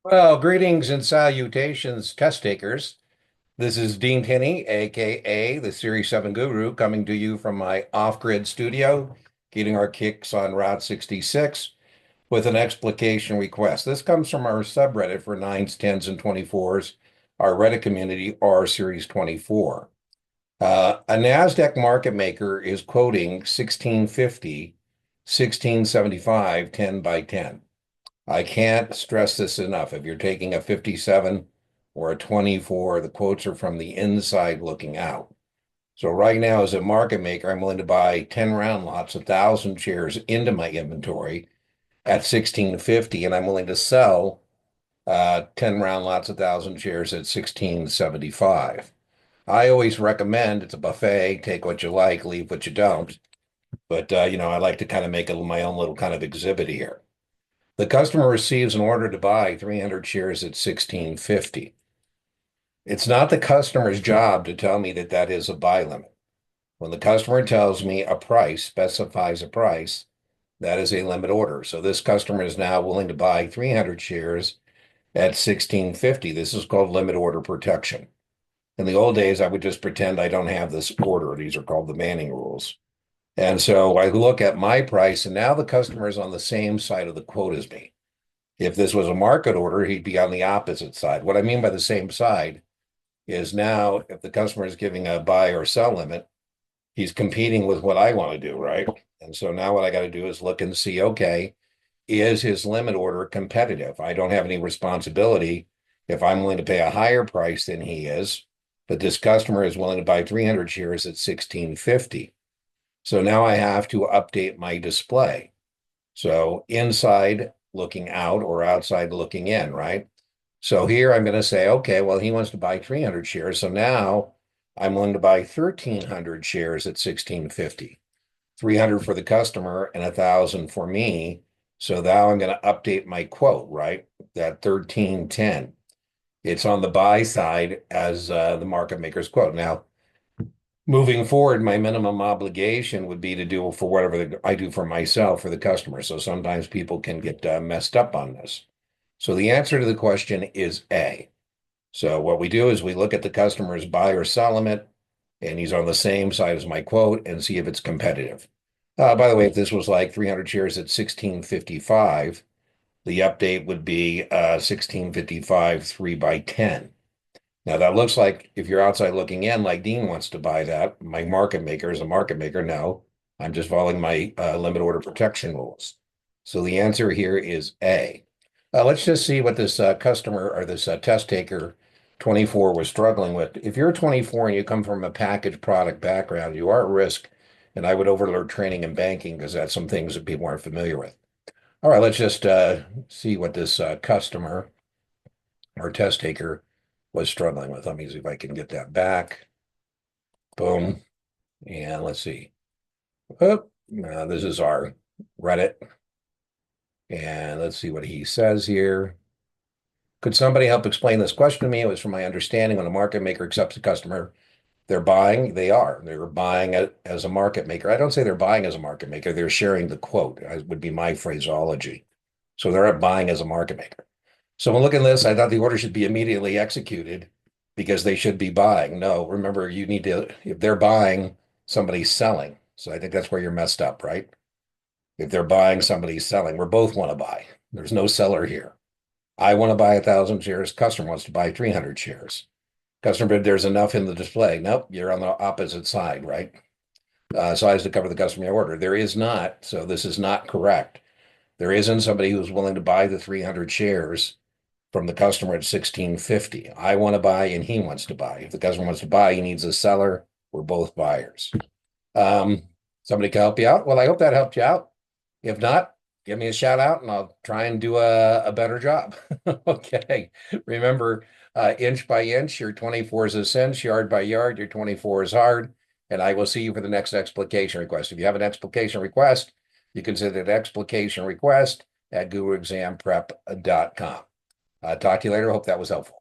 Well, greetings and salutations, test takers. This is Dean Tinney, aka the Series 7 Guru, coming to you from my off-grid studio, getting our kicks on Route 66 with an explication request. This comes from our subreddit for 9s, 10s, and 24s, our Reddit community, R Series 24. A NASDAQ market maker is quoting 1650, 1675, 10 by 10. I can't stress this enough. If you're taking a 57 or a 24, the quotes are from the inside looking out. So right now, as a market maker, I'm willing to buy 10 round lots, 1,000 shares into my inventory at 1650, and I'm willing to sell 10 round lots, 1,000 shares at 1675. I always recommend it's a buffet, take what you like, leave what you don't. But I like to kind of make my own little kind of exhibit here. The customer receives an order to buy 300 shares at 1650. It's not the customer's job to tell me that that is a buy limit. When the customer tells me a price, specifies a price, that is a limit order. So this customer is now willing to buy 300 shares at 1650. This is called limit order protection. In the old days, I would just pretend I don't have this order. These are called the Manning rules. And so I look at my price, and now the customer is on the same side of the quote as me. If this was a market order, he'd be on the opposite side. What I mean by the same side is now if the customer is giving a buy or sell limit, he's competing with what I want to do, right? And so now what I got to do is look and see, okay, is his limit order competitive? I don't have any responsibility if I'm willing to pay a higher price than he is, but this customer is willing to buy 300 shares at 1650. So now I have to update my display. So inside looking out or outside looking in, right? So here I'm going to say, okay, well, he wants to buy 300 shares. So now I'm willing to buy 1,300 shares at 1650, 300 for the customer and 1,000 for me. So now I'm going to update my quote, right? That 1310. It's on the buy side as the market maker's quote. Now, moving forward, my minimum obligation would be to do for whatever I do for myself for the customer. So sometimes people can get messed up on this. So the answer to the question is A. So what we do is we look at the customer's buy or sell limit, and he's on the same side as my quote, and see if it's competitive. By the way, if this was like 300 shares at 1655, the update would be 1655 3 by 10. Now that looks like if you're outside looking in, like Dean wants to buy that, my market maker is a market maker. No, I'm just following my limit order protection rules. So the answer here is A. Let's just see what this customer or this test taker 24 was struggling with. If you're 24 and you come from a packaged product background, you are at risk. And I would overload training and banking because that's some things that people aren't familiar with. All right, let's just see what this customer or test taker was struggling with. Let me see if I can get that back. Boom. And let's see. Oh, this is our Reddit. And let's see what he says here. Could somebody help explain this question to me? It was from my understanding when a market maker accepts a customer, they're buying, they are. They're buying it as a market maker. I don't say they're buying as a market maker, they're sharing the quote, would be my phraseology. So they're buying as a market maker. So when looking at this, I thought the order should be immediately executed because they should be buying. No, remember, you need to, if they're buying, somebody's selling. So I think that's where you're messed up, right? If they're buying, somebody's selling. We both want to buy. There's no seller here. I want to buy 1,000 shares. Customer wants to buy 300 shares. Customer bid, there's enough in the display. Nope, you're on the opposite side, right? Size to cover the customer order. There is not. So this is not correct. There isn't somebody who's willing to buy the 300 shares from the customer at 1650. I want to buy and he wants to buy. If the customer wants to buy, he needs a seller. We're both buyers. Um, Somebody can help you out. Well, I hope that helped you out. If not, give me a shout out and I'll try and do a better job. Okay. Remember, inch by inch, your 24 is a cinch, yard by yard, your 24 is hard. And I will see you for the next explication request. If you have an explication request, you can send an explication request at guruexamprep.com. Talk to you later. Hope that was helpful.